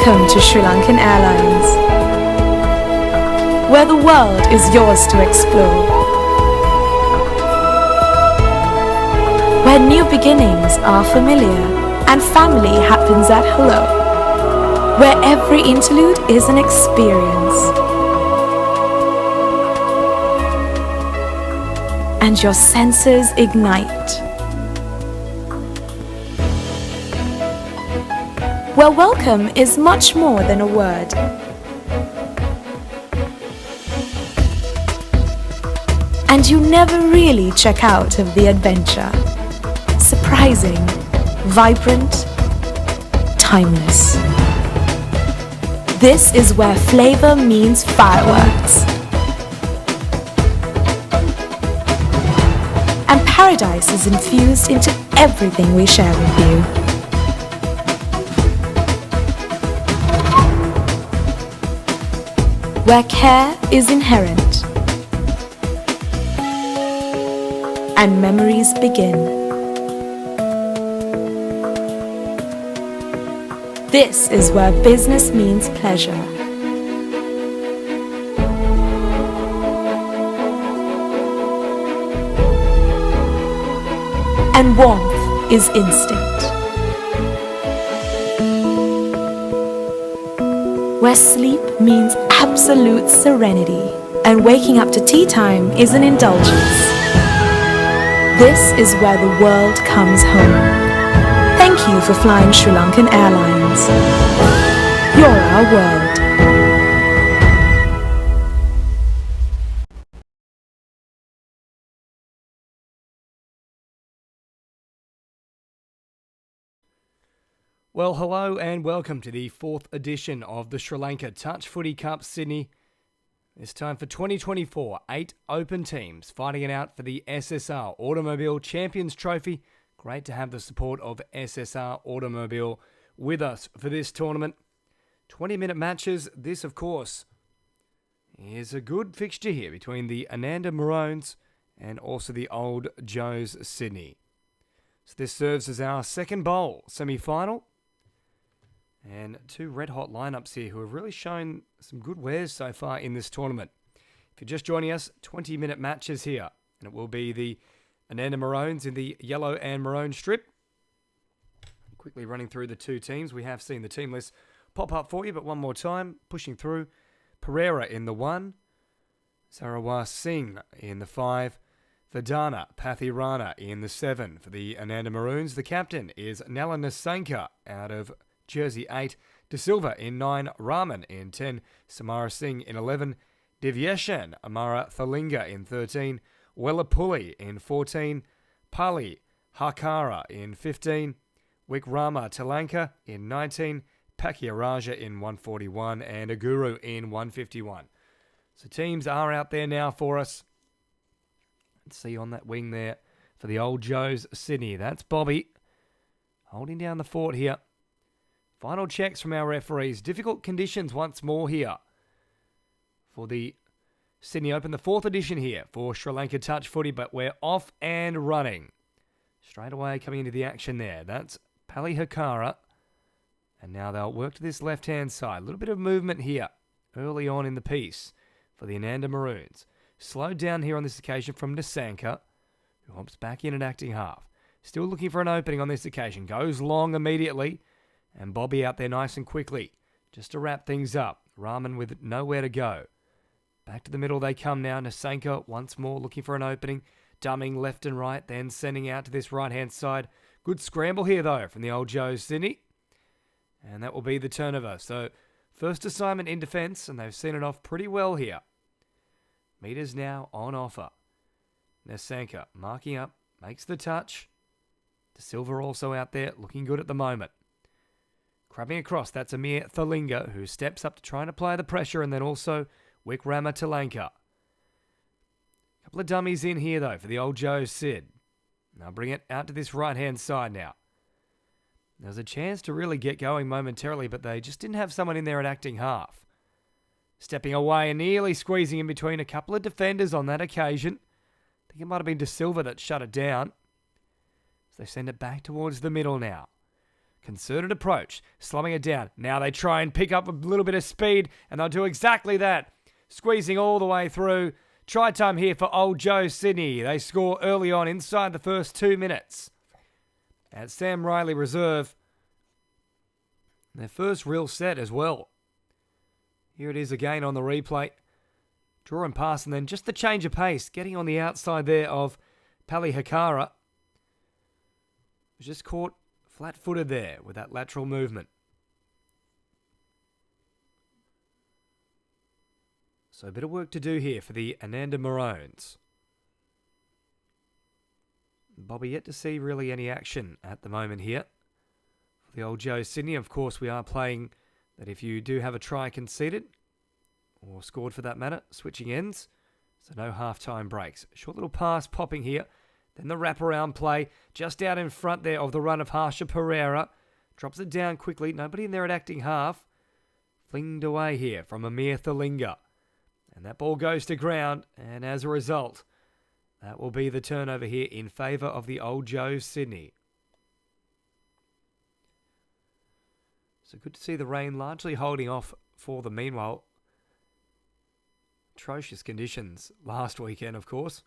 Welcome to Sri Lankan Airlines, where the world is yours to explore, where new beginnings are familiar and family happens at hello, where every interlude is an experience, and your senses ignite. Where welcome is much more than a word. And you never really check out of the adventure. Surprising, vibrant, timeless. This is where flavor means fireworks. And paradise is infused into everything we share with you. Where care is inherent and memories begin. This is where business means pleasure and warmth is instinct. Where sleep means absolute serenity and waking up to tea time is an indulgence. This is where the world comes home. Thank you for flying Sri Lankan Airlines. You're our world. Well, hello and welcome to the 4th edition of the Sri Lanka Touch Footy Cup Sydney. It's time for 2024, 8 open teams fighting it out for the SSR Automobile Champions Trophy. Great to have the support of SSR Automobile with us for this tournament. 20-minute matches. This, of course, is a good fixture here between the Ananda Maroons and also the Old Joes Sydney. So this serves as our second bowl semi-final. And two red-hot lineups here who have really shown some good wares so far in this tournament. If you're just joining us, 20-minute matches here. And it will be the Ananda Maroons in the yellow and maroon strip. Quickly running through the two teams. We have seen the team list pop up for you, but one more time. Pushing through. Pereira in the 1. Sarawar Singh in the 5. Vedana Pathirana in the 7 for the Ananda Maroons. The captain is Nala Nasanka out of Jersey 8, De Silva in 9, Rahman in 10, Samara Singh in 11, Divyeshan Amara Thalinga in 13, Wellapulli in 14, Pali Hakara in 15, Wikrama Talanka in 19, Pakyaraja in 141, and Aguru in 151. So teams are out there now for us. Let's see on that wing there for the Old Joes Sydney. That's Bobby holding down the fort here. Final checks from our referees. Difficult conditions once more here for the Sydney Open, the 4th edition here for Sri Lanka Touch Footy, but we're off and running. Straight away coming into the action there. That's Pali Hakara. And now they'll work to this left-hand side. A little bit of movement here early on in the piece for the Ananda Maroons. Slowed down here on this occasion from Nasanka, who hops back in at acting half. Still looking for an opening on this occasion. Goes long immediately. And Bobby out there nice and quickly. Just to wrap things up. Rahman with nowhere to go. Back to the middle they come now. Nasanka once more looking for an opening. Dumming left and right. Then sending out to this right-hand side. Good scramble here though from the Old Joes Sydney. And that will be the turnover. So first assignment in defence. And they've seen it off pretty well here. Meters now on offer. Nasanka marking up. Makes the touch. De Silva also out there looking good at the moment. Crabbing across, that's Amir Thalinga, who steps up to try and apply the pressure, and then also Wikrama Talanka. Couple of dummies in here, though, for the Old Joe Sid. Now bring it out to this right-hand side now. There's a chance to really get going momentarily, but they just didn't have someone in there at acting half. Stepping away and nearly squeezing in between a couple of defenders on that occasion. I think it might have been De Silva that shut it down. So they send it back towards the middle now. Concerted approach, slowing it down. Now they try and pick up a little bit of speed, and they'll do exactly that. Squeezing all the way through. Try time here for Old Joe Sydney. They score early on inside the first 2 minutes. At Sam Riley Reserve. Their first real set as well. Here it is again on the replay. Draw and pass, and then just the change of pace. Getting on the outside there of Pali Hakara. Was just caught flat-footed there with that lateral movement. So a bit of work to do here for the Ananda Maroons. Bobby yet to see really any action at the moment here. For the Old Joe Sydney, of course, we are playing that if you do have a try conceded, or scored for that matter, switching ends, so no half-time breaks. Short little pass popping here. Then the wraparound play, just out in front there of the run of Harsha Pereira. Drops it down quickly, nobody in there at acting half. Flinged away here from Amir Thalinga. And that ball goes to ground, and as a result, that will be the turnover here in favour of the Old Joe Sydney. So good to see the rain largely holding off for the meanwhile. Atrocious conditions last weekend, of course.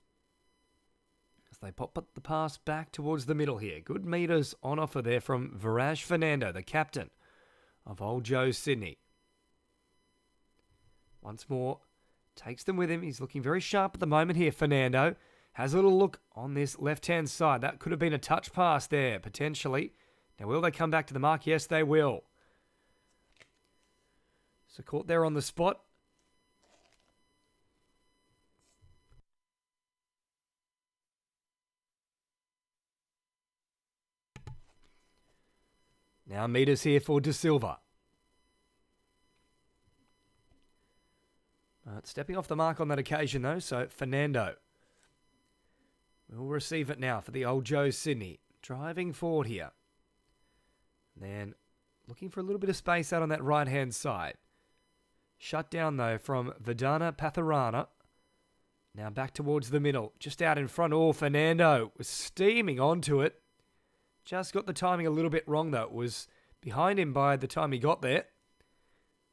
As they pop the pass back towards the middle here. Good meters on offer there from Viraj Fernando, the captain of Old Joe Sydney. Once more, takes them with him. He's looking very sharp at the moment here, Fernando. Has a little look on this left-hand side. That could have been a touch pass there, potentially. Now, will they come back to the mark? Yes, they will. So caught there on the spot. Now meters here for De Silva. Stepping off the mark on that occasion though, so Fernando will receive it now for the Old Joe Sydney. Driving forward here. And then looking for a little bit of space out on that right-hand side. Shut down though from Vedana Patharana. Now back towards the middle. Just out in front. Oh, Fernando was steaming onto it. Just got the timing a little bit wrong though. It was behind him by the time he got there.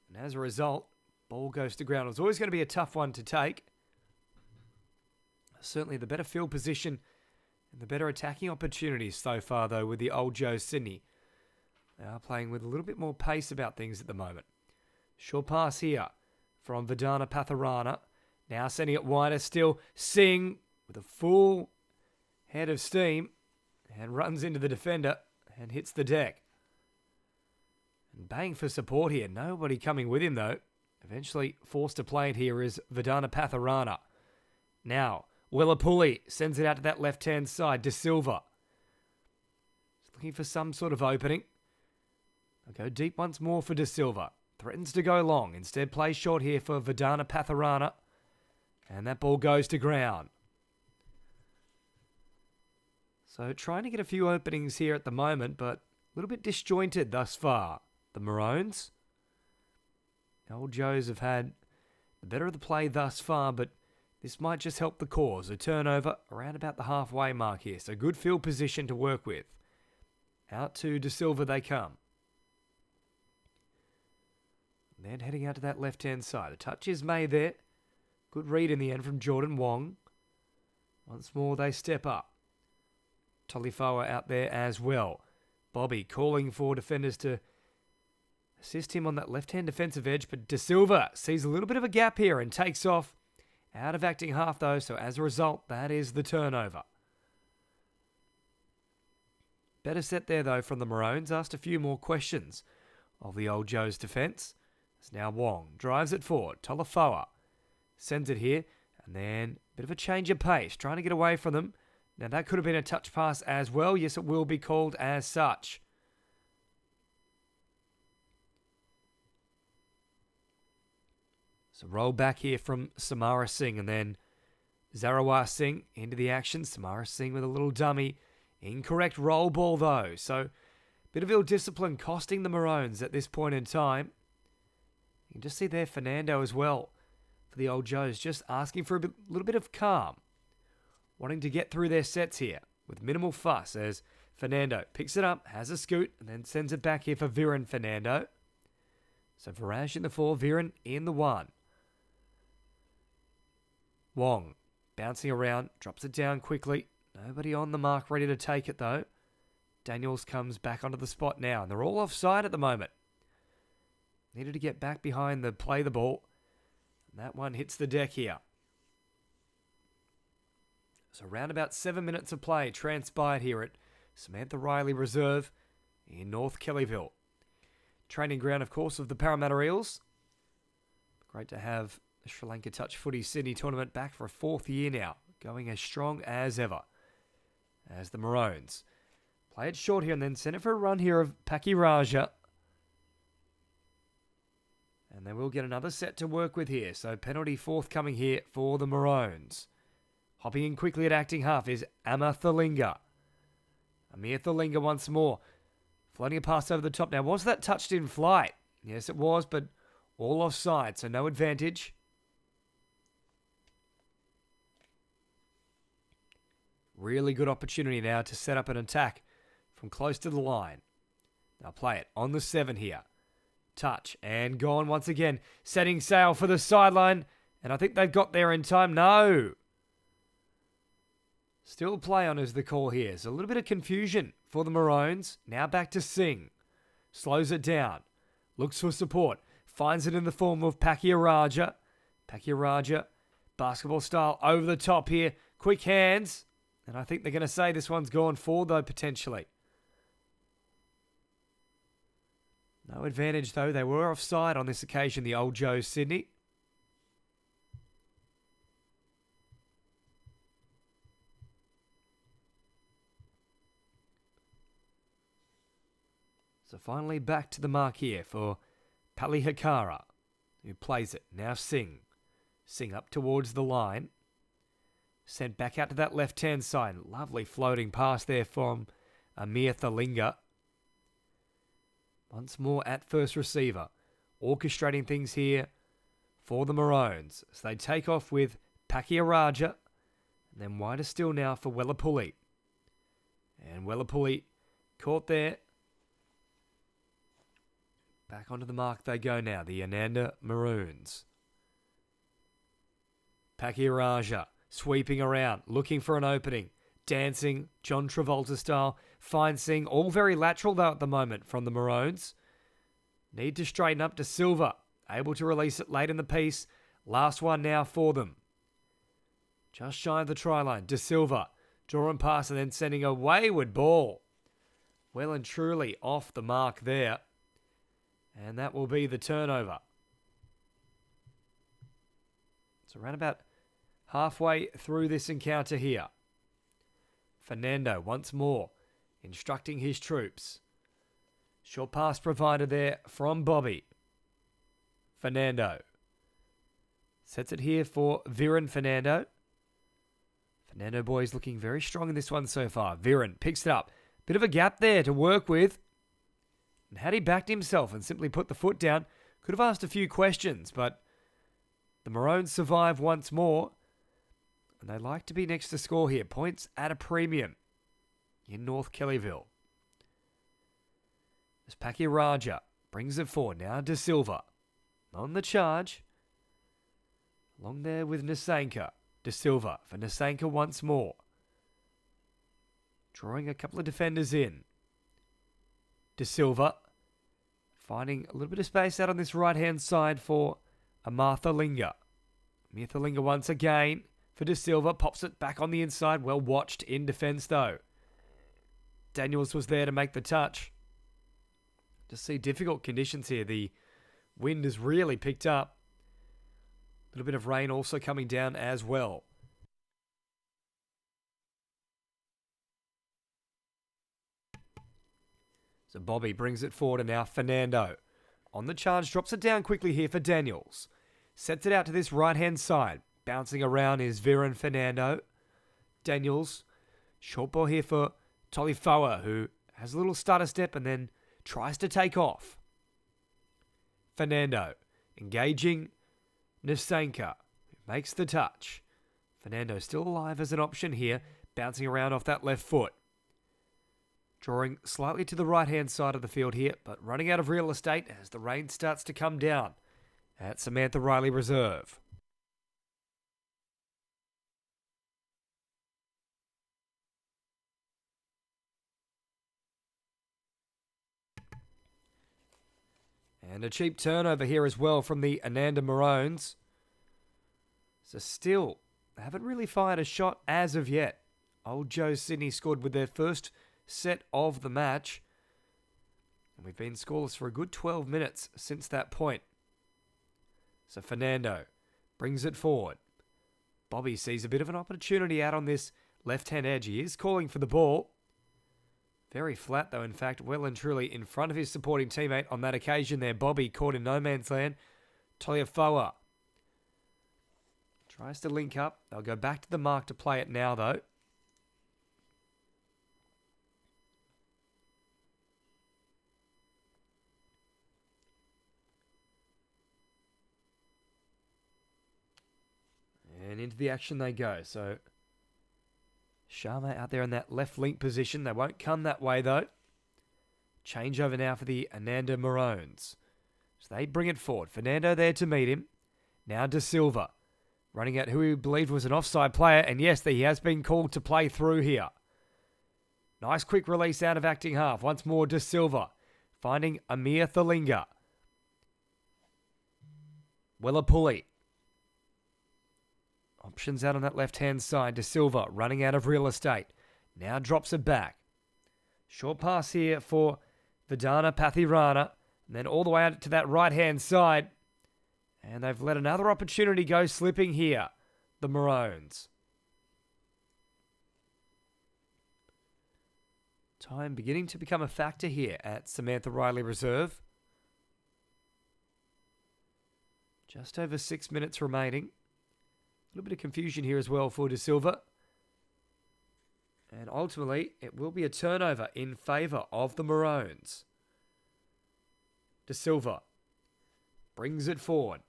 And as a result, ball goes to ground. It was always going to be a tough one to take. Certainly the better field position and the better attacking opportunities so far though with the Old Joe Sydney. They are playing with a little bit more pace about things at the moment. Short pass here from Vedana Patharana. Now sending it wider still. Singh with a full head of steam. And runs into the defender and hits the deck. And bang for support here. Nobody coming with him though. Eventually forced to play it here is Vedana Patharana. Now, Willapulli sends it out to that left-hand side. De Silva. He's looking for some sort of opening. They'll go deep once more for De Silva. Threatens to go long. Instead plays short here for Vedana Patharana. And that ball goes to ground. So trying to get a few openings here at the moment, but a little bit disjointed thus far. The Maroons. Old Joes have had the better of the play thus far, but this might just help the cause. A turnover around about the halfway mark here. So good field position to work with. Out to De Silva they come. Then heading out to that left-hand side. A touch is made there. Good read in the end from Jordan Wong. Once more they step up. Tolifoa out there as well. Bobby calling for defenders to assist him on that left-hand defensive edge, but De Silva sees a little bit of a gap here and takes off. Out of acting half though, so as a result, that is the turnover. Better set there though from the Maroons. Asked a few more questions of the Old Joe's defence. It's now Wong. Drives it forward. Tolifoa sends it here, and then a bit of a change of pace. Trying to get away from them. Now, that could have been a touch pass as well. Yes, it will be called as such. So, roll back here from Samara Singh and then Zarawar Singh into the action. Samara Singh with a little dummy. Incorrect roll ball, though. So, bit of ill discipline costing the Maroons at this point in time. You can just see there Fernando as well for the Old Joes. Just asking for little bit of calm. Wanting to get through their sets here with minimal fuss as Fernando picks it up, has a scoot, and then sends it back here for Viren Fernando. So Viraj in the 4, Viren in the 1. Wong bouncing around, drops it down quickly. Nobody on the mark ready to take it though. Daniels comes back onto the spot now, and they're all offside at the moment. Needed to get back behind the play the ball. And that one hits the deck here. So around about 7 minutes of play transpired here at Samantha Riley Reserve in North Kellyville. Training ground, of course, of the Parramatta Eels. Great to have the Sri Lanka Touch Footy Sydney tournament back for a 4th year now, going as strong as ever as the Maroons. Play it short here and then send it for a run here of Paki Raja. And they will get another set to work with here. So penalty forthcoming here for the Maroons. Hopping in quickly at acting half is Amir Thalinga once more. Floating a pass over the top. Now, was that touched in flight? Yes, it was, but all offside, so no advantage. Really good opportunity now to set up an attack from close to the line. They'll play it on the 7 here. Touch and gone once again. Setting sail for the sideline. And I think they've got there in time. No. Still play on is the call here. So a little bit of confusion for the Maroons. Now back to Singh. Slows it down. Looks for support. Finds it in the form of Paki Raja. Paki Raja, basketball style, over the top here. Quick hands. And I think they're going to say this one's gone forward though, potentially. No advantage though. They were offside on this occasion, the Old Joe Sydney. So finally back to the mark here for Pali Hakara, who plays it. Now Singh. Singh up towards the line. Sent back out to that left-hand side. Lovely floating pass there from Amir Thalinga. Once more at first receiver. Orchestrating things here for the Maroons. So they take off with Paki Raja. And then wider still now for Welapulli. And Welapulli caught there. Back onto the mark they go now. The Ananda Maroons. Paki Raja sweeping around. Looking for an opening. Dancing. John Travolta style. Fine Singh. All very lateral though at the moment from the Maroons. Need to straighten up to Silva. Able to release it late in the piece. Last one now for them. Just shy of the try line. De Silva. Drawing pass and then sending a wayward ball. Well and truly off the mark there. And that will be the turnover. So around about halfway through this encounter here. Fernando once more instructing his troops. Short pass provided there from Bobby. Fernando. Sets it here for Viren Fernando. Fernando boys looking very strong in this one so far. Viren picks it up. Bit of a gap there to work with. And had he backed himself and simply put the foot down, could have asked a few questions, but the Maroons survive once more. And they like to be next to score here. Points at a premium in North Kellyville. As Paki Raja brings it forward. Now De Silva on the charge. Along there with Nasanka. De Silva for Nasanka once more. Drawing a couple of defenders in. De Silva finding a little bit of space out on this right-hand side for Amir Thalinga. Amir Thalinga once again for De Silva. Pops it back on the inside. Well watched in defence though. Daniels was there to make the touch. Just see difficult conditions here. The wind has really picked up. A little bit of rain also coming down as well. So Bobby brings it forward and now Fernando. On the charge, drops it down quickly here for Daniels. Sets it out to this right-hand side. Bouncing around is Viren Fernando. Daniels, short ball here for Tolifoa, who has a little stutter step and then tries to take off. Fernando, engaging Nasanka, who makes the touch. Fernando still alive as an option here, bouncing around off that left foot. Drawing slightly to the right-hand side of the field here, but running out of real estate as the rain starts to come down at Samantha Riley Reserve. And a cheap turnover here as well from the Ananda Maroons. So still, they haven't really fired a shot as of yet. Old Joe Sydney scored with their first set of the match. And we've been scoreless for a good 12 minutes since that point. So Fernando brings it forward. Bobby sees a bit of an opportunity out on this left-hand edge. He is calling for the ball. Very flat, though, in fact, well and truly in front of his supporting teammate on that occasion there. Bobby caught in no man's land. Toliafoa tries to link up. They'll go back to the mark to play it now, though. And into the action they go. So Sharma out there in that left link position. They won't come that way, though. Change over now for the Ananda Maroons. So they bring it forward. Fernando there to meet him. Now De Silva running at who he believed was an offside player. And yes, he has been called to play through here. Nice quick release out of acting half. Once more De Silva finding Amir Thalinga. Willapulli. Options out on that left-hand side. De Silva running out of real estate. Now drops it back. Short pass here for Vedana Pathirana. And then all the way out to that right-hand side. And they've let another opportunity go slipping here. The Maroons. Time beginning to become a factor here at Samantha Riley Reserve. Just over 6 minutes remaining. A little bit of confusion here as well for De Silva. And ultimately, it will be a turnover in favour of the Maroons. De Silva brings it forward.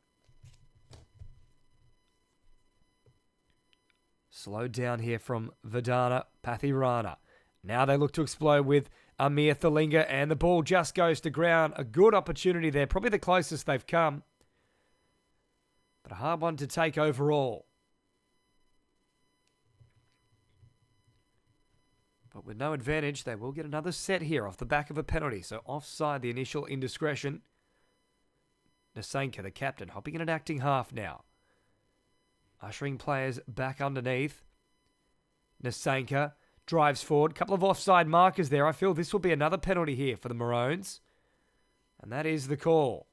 Slowed down here from Vedana Pathirana. Now they look to explode with Amir Thalinga, and the ball just goes to ground. A good opportunity there, probably the closest they've come. But a hard one to take overall. But with no advantage, they will get another set here off the back of a penalty. So offside the initial indiscretion. Nasenka, the captain, hopping in and acting half now. Ushering players back underneath. Nasenka drives forward. Couple of offside markers there. I feel this will be another penalty here for the Maroons. And that is the call.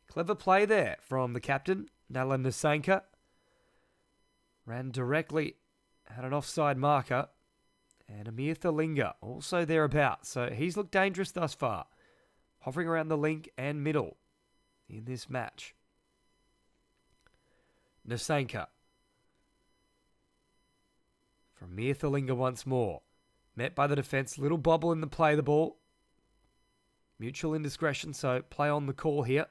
Clever play there from the captain, Nala Nasenka. Ran directly, had an offside marker. And Amir Thalinga also thereabouts. So he's looked dangerous thus far. Hovering around the link and middle in this match. Nasenka. From Amir Thalinga once more. Met by the defence. Little bobble in the play of the ball. Mutual indiscretion, so play on the call here.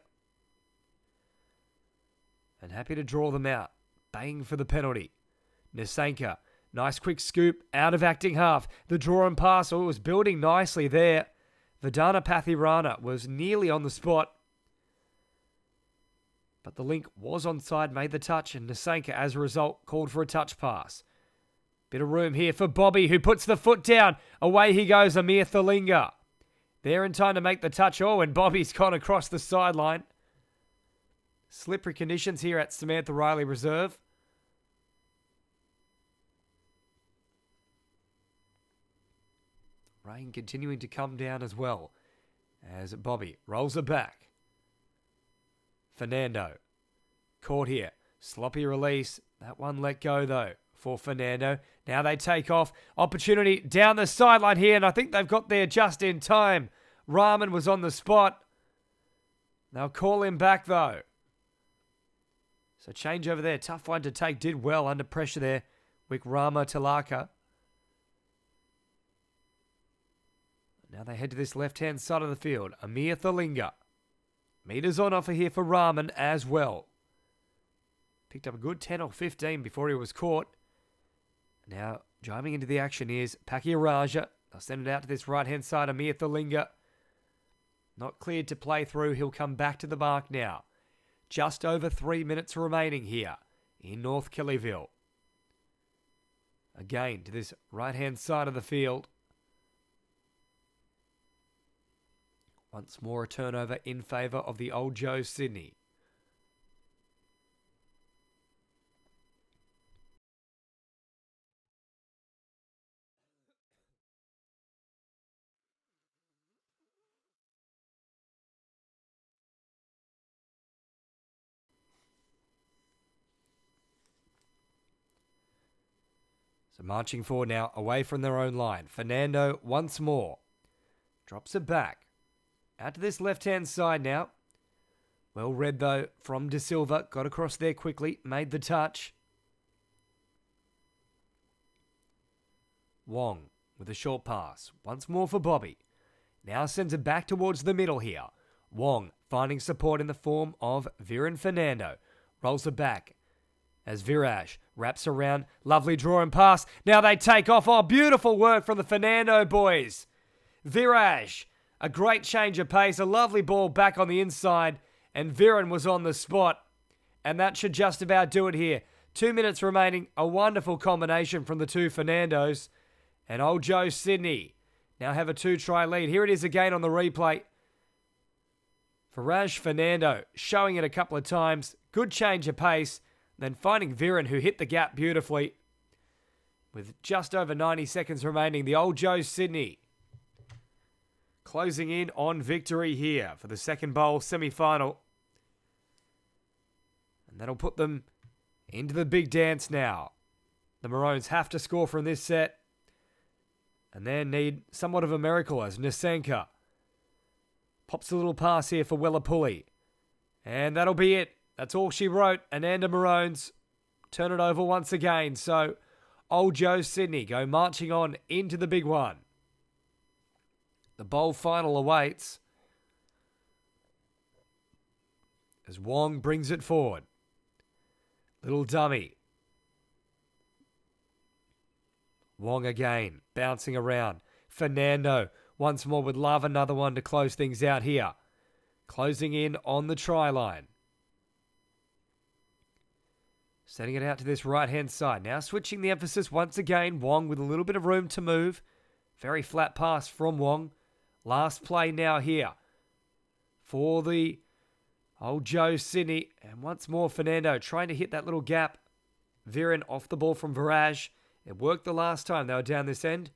And happy to draw them out. Bang for the penalty. Nasenka. Nice quick scoop out of acting half. The draw and pass. Oh, it was building nicely there. Vedana Pathirana was nearly on the spot. But the link was onside, made the touch, and Nasenka, as a result, called for a touch pass. Bit of room here for Bobby, who puts the foot down. Away he goes, Amir Thalinga. There in time to make the touch. Oh, and Bobby's gone across the sideline. Slippery conditions here at Samantha Riley Reserve. Rain continuing to come down as well as Bobby rolls it back. Fernando caught here. Sloppy release. That one let go though for Fernando. Now they take off. Opportunity down the sideline here, and I think they've got there just in time. Rahman was on the spot. They'll call him back though. So change over there. Tough one to take. Did well under pressure there. Wikrama Talaka. Now they head to this left-hand side of the field. Amir Thalinga. Meters on offer here for Rahman as well. Picked up a good 10 or 15 before he was caught. Now, driving into the action is Pakiraja. They'll send it out to this right-hand side. Amir Thalinga. Not cleared to play through. He'll come back to the mark now. Just over 3 minutes remaining here in North Kellyville. Again to this right-hand side of the field. Once more a turnover in favour of the Old Joe Sydney. So marching forward now, away from their own line. Fernando once more. Drops it back. Out to this left-hand side now. Well read though from De Silva. Got across there quickly. Made the touch. Wong with a short pass. Once more for Bobby. Now sends it back towards the middle here. Wong finding support in the form of Viren Fernando. Rolls it back as Viraj wraps around. Lovely draw and pass. Now they take off. Oh, beautiful work from the Fernando boys. Viraj, a great change of pace. A lovely ball back on the inside. And Viren was on the spot. And that should just about do it here. 2 minutes remaining. A wonderful combination from the two Fernandos. And Old Joe Sydney now have a 2-try lead. Here it is again on the replay. Viraj Fernando showing it a couple of times. Good change of pace. Then finding Viren, who hit the gap beautifully. With just over 90 seconds remaining, the Old Joe Sydney closing in on victory here for the second bowl semi-final. And that'll put them into the big dance now. The Maroons have to score from this set. And then need somewhat of a miracle as Nasenka pops a little pass here for Wellapulli. And that'll be it. That's all she wrote. Ananda Maroons turn it over once again. So Old Joe Sydney go marching on into the big one. The bowl final awaits as Wong brings it forward. Little dummy. Wong again, bouncing around. Fernando once more would love another one to close things out here. Closing in on the try line. Sending it out to this right-hand side. Now switching the emphasis once again. Wong with a little bit of room to move. Very flat pass from Wong. Last play now here for the Old Joe Sydney. And once more Fernando trying to hit that little gap. Viren off the ball from Viraj. It worked the last time they were down this end.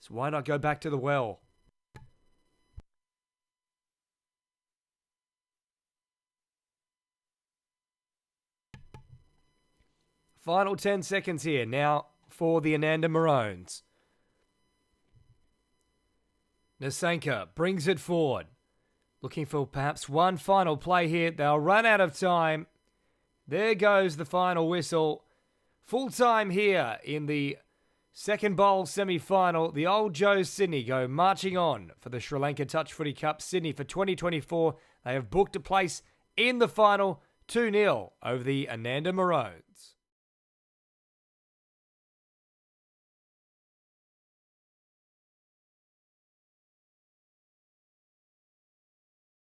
So why not go back to the well? Final 10 seconds here now for the Ananda Maroons. Nasenka brings it forward. Looking for perhaps one final play here. They'll run out of time. There goes the final whistle. Full time here in the second bowl semi-final. The Old Joe Sydney go marching on for the Sri Lanka Touch Footy Cup Sydney for 2024. They have booked a place in the final 2-0 over the Ananda Maroons.